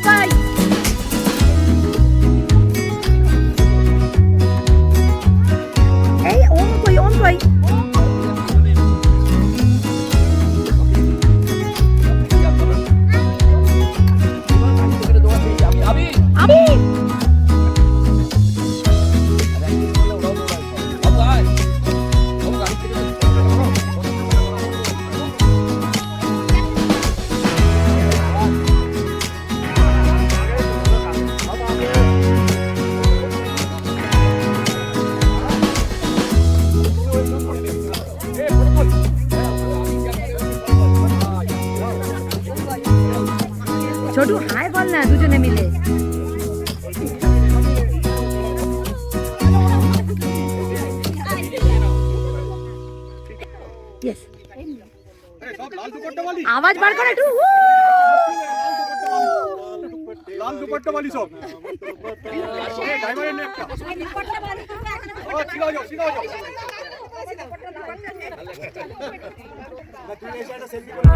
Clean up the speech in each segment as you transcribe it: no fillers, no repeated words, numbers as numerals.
সবাই। এই ওম কই ছোটু হাই বল না দুজনে মিলে। আওয়াজ বার করে একটু। লাল দুপাট্টা वाली সব ড্রাইভারের নেকটা ও সিধা যাও না তুই এসে একটা সেলফি করে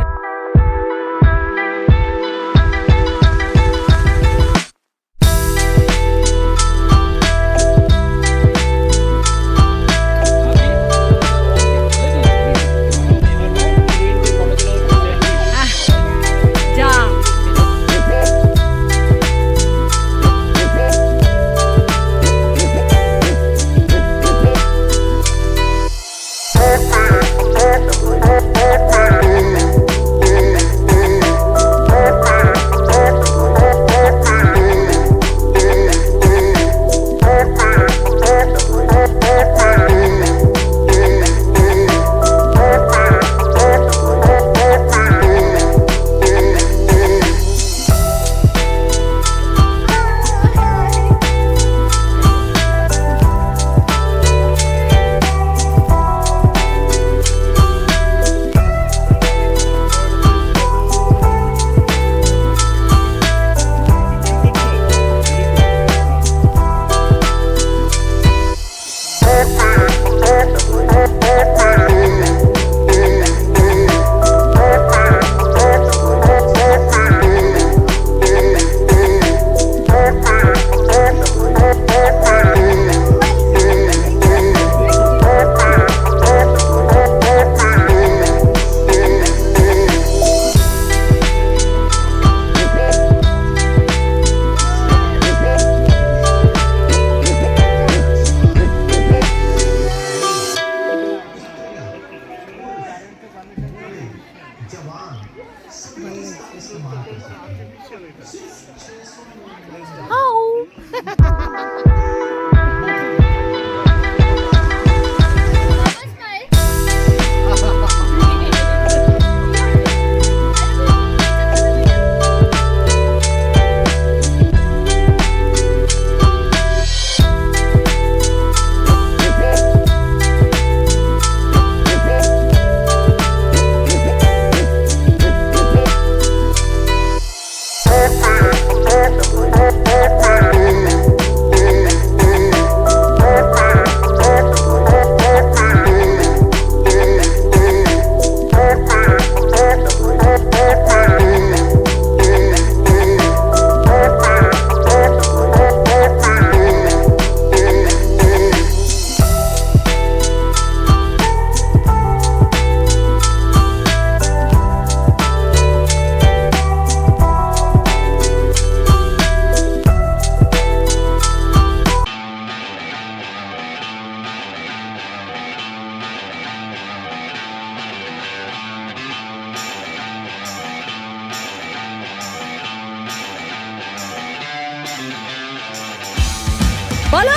বলো,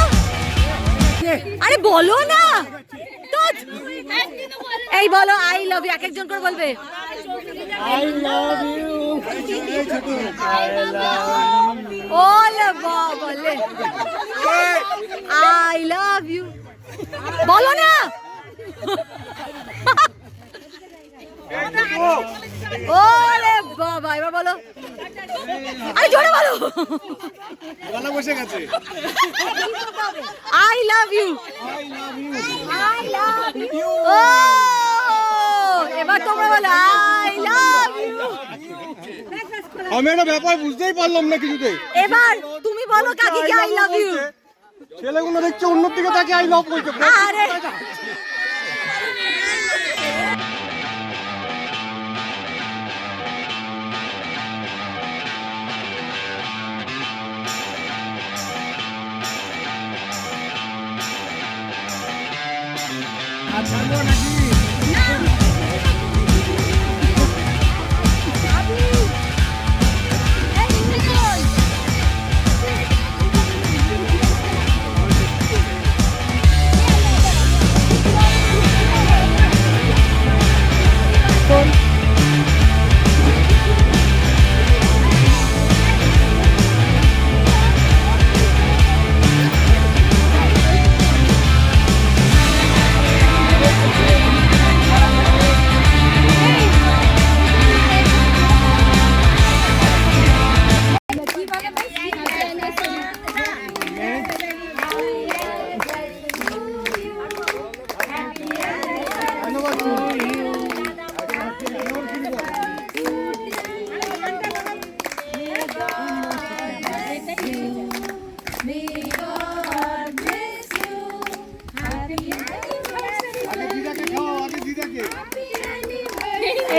আরে বলো না এই বলো আই লাভ ইউ, এক একজন করে বলবে আই লাভ ইউ ওলে বলে আই লাভ ইউ বলো না ওরে বাবা এবার বলো আরে জোরে বলো গলা বসে গেছে আই লাভ ইউ ও এবার তোমরা বলো আই লাভ ইউ আমি একটা ব্যাপার বুঝতেই পারলাম না কিছুতে। এবার তুমি বলো কাকে কি আই লাভ ইউ। ছেলেগুলো দেখছে অন্যর দিকে তাকে আই লাভ বলছে। আরে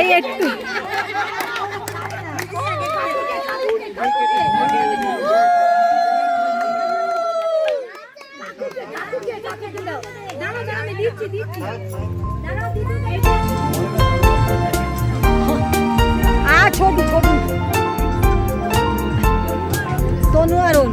এই একটু ছবি ছবি তনু আরুন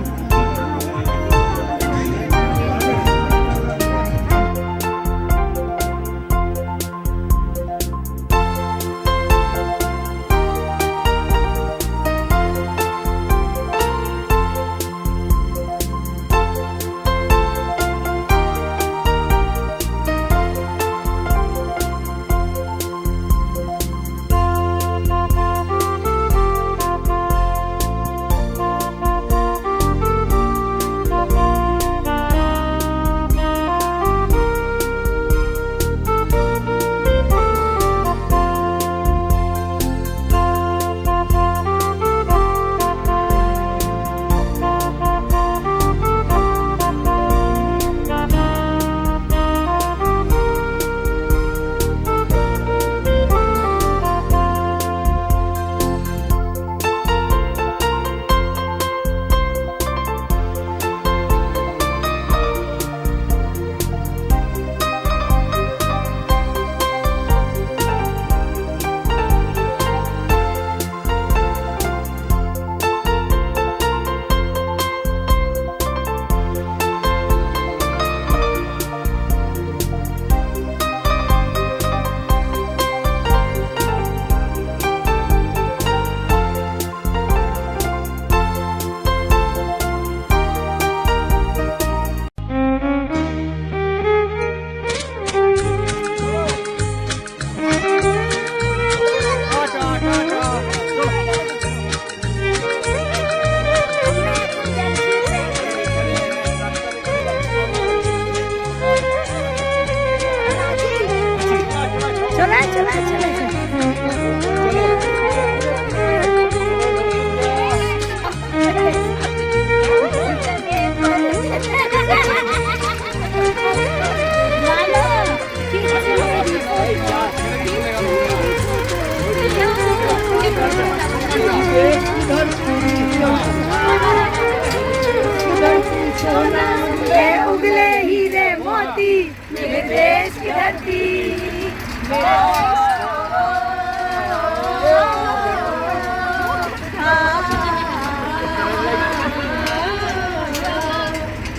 उगले हीरे मोती मेरे देश की धरती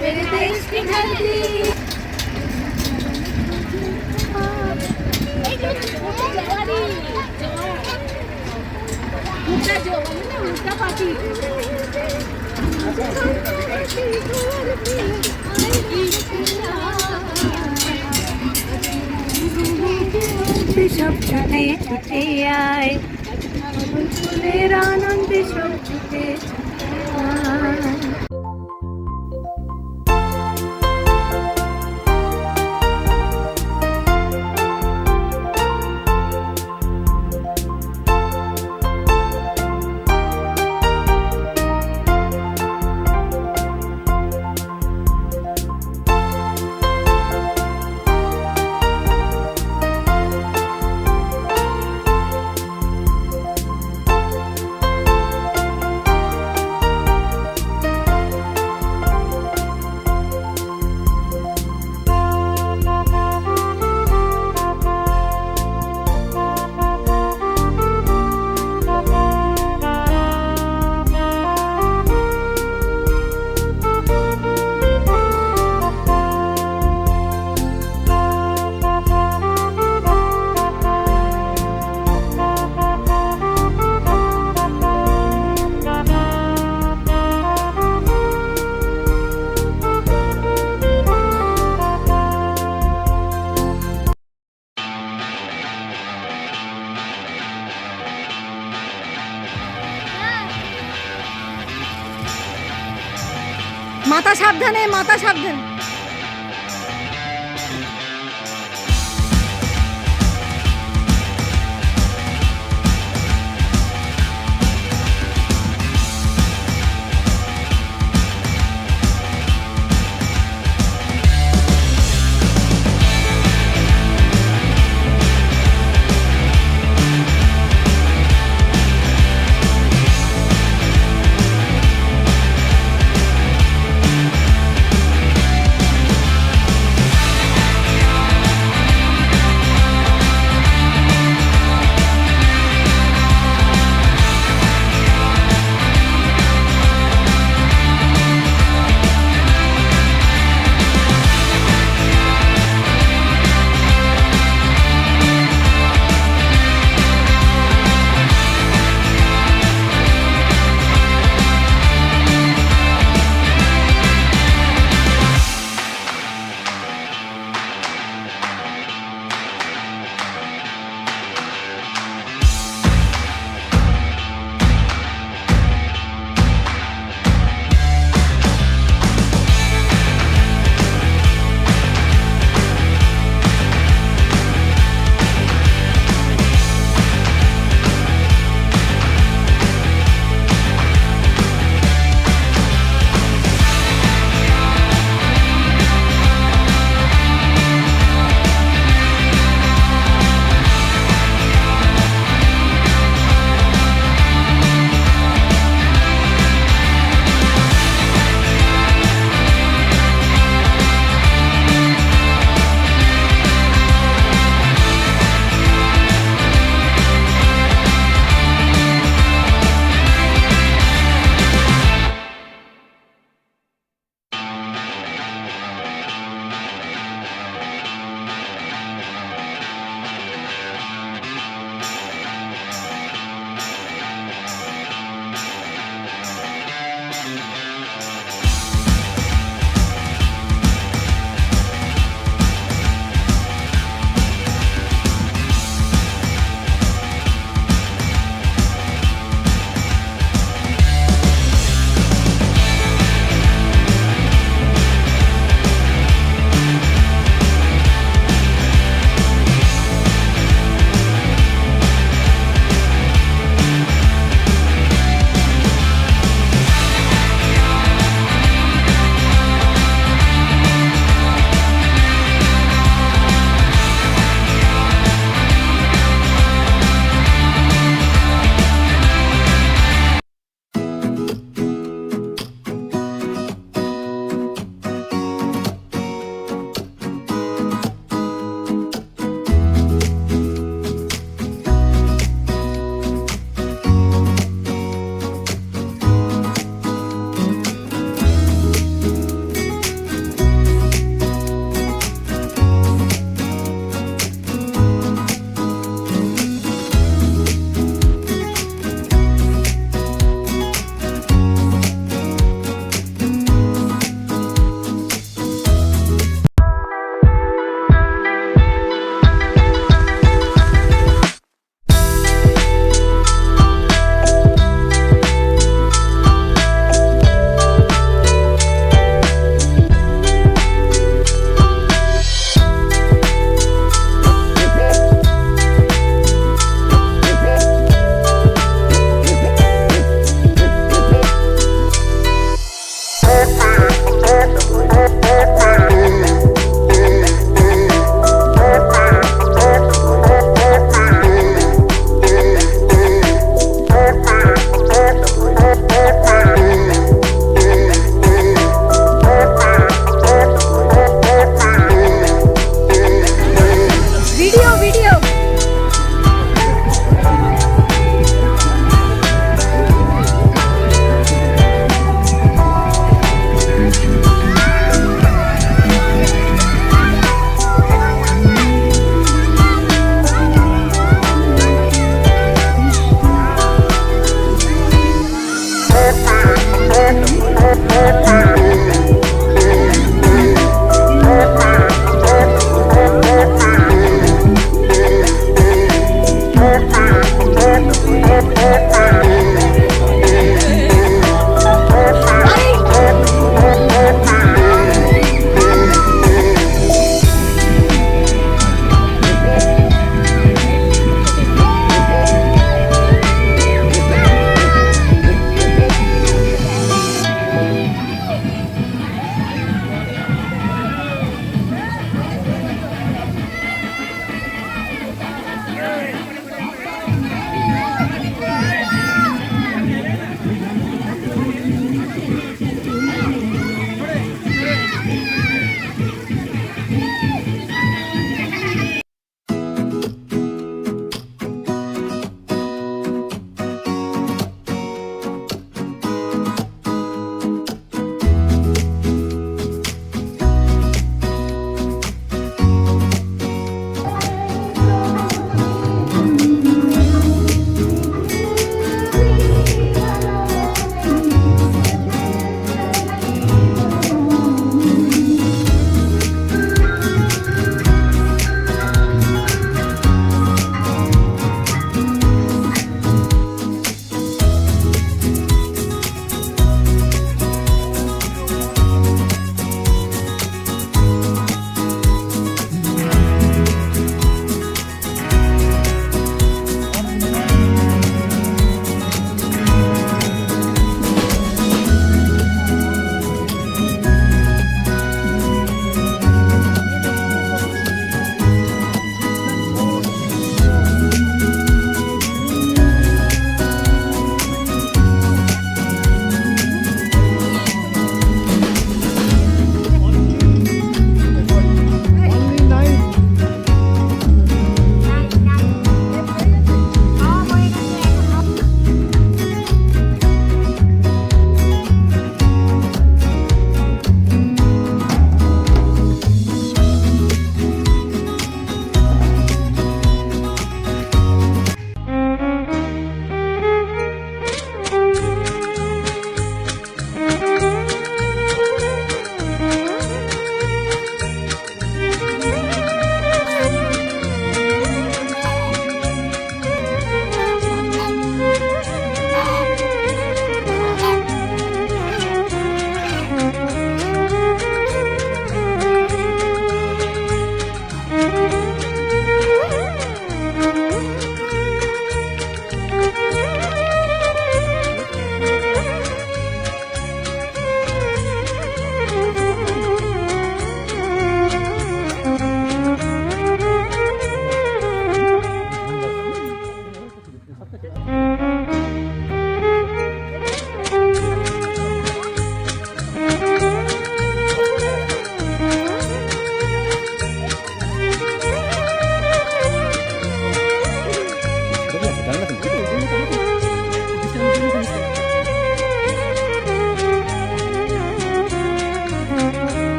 मेरे देश की धरती उल्टा पार्टी सब छुटे छुटे आए ফুলের আনন্দে সব ছুটে আয় মাথা সাবধানে, মাথা সাবধানে।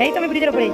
এই তো আমি ব্রিজের উপরে।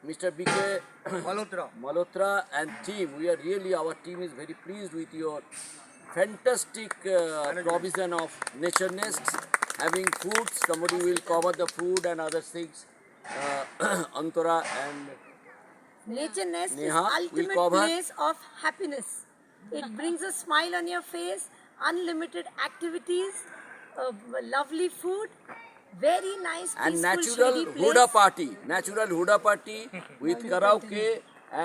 Mr. BK Malhotra and team, our team is very pleased with your fantastic provision of Nature Nestt, having foods. Somebody will cover the food and other things. Antara and Nature Nestt is Neha will ultimate cover. place of happiness. It brings a smile on your face, unlimited activities, lovely food, very nice and peaceful natural shady place. huda party with karaoke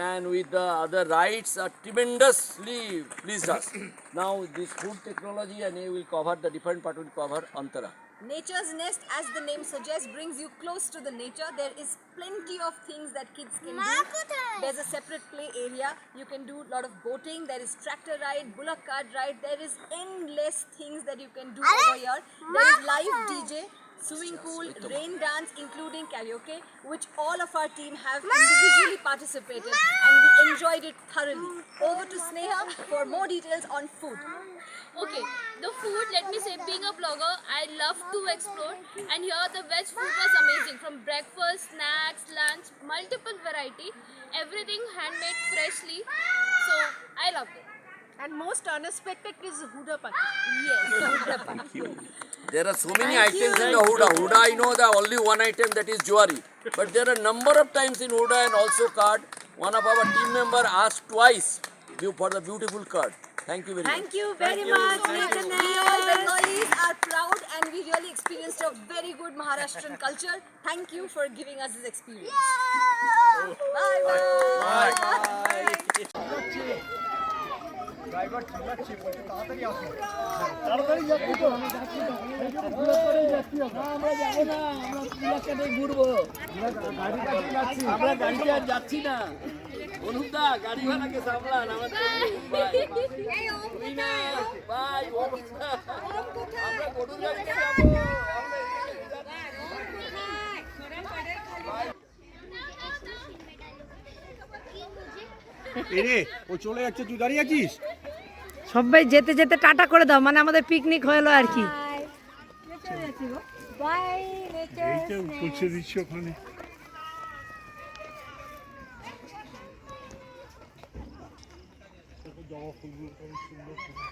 and with the other rides are tremendously pleased us. Now this food technology and he will cover the different part will cover Antara. Nature's Nest, as the name suggests, brings you close to the nature. There is plenty of things that kids can do. There's a separate play area. You can do a lot of boating. There is tractor ride, bullock cart ride. There is endless things that you can do over here. There is live DJ, swimming pool, rain dance, including karaoke, which all of our team have individually participated, and we enjoyed it thoroughly. Over to Sneha for more details on food. Okay, the food, let me say, being a blogger, I love to explore, and here the veg food was amazing, from breakfast, snacks, lunch, multiple variety, everything handmade freshly, so I loved it. And most unexpected is Huda Party. Yes. There are so many items in the huda. Huda, I know the only one item, that is jewelry. But there are number of times in huda and also card. One of our team member asked twice for the beautiful card. Thank you very much. Thank you very much, Nature We all Nestt. Bengalis are proud, and we really experienced a very good Maharashtrian culture. Thank you for giving us this experience. Bye bye. Driver চিল্লাচ্ছে বলছে তাড়াতাড়ি আসুন তাড়াতাড়ি যাচ্ছি তো আমি যাচ্ছি তো আমরা যাবো না আমরা পুলাকাতে ঘুরবো আমরা গাড়িতে আর যাচ্ছি না অনুদা গাড়ি ভাড়াকে সামলান আমার তুই না ভাই আমরা গরুর গাড়িতে যাবো এরে ও চলে যাচ্ছে তুই দাঁড়িয়ে আছিস সবাই যেতে যেতে টাটা করে দাও, মানে আমাদের পিকনিক হলো আর কি। এইটা পৌঁছে দিচ্ছি ওখানে জবা ফুলগুলো সুন্দর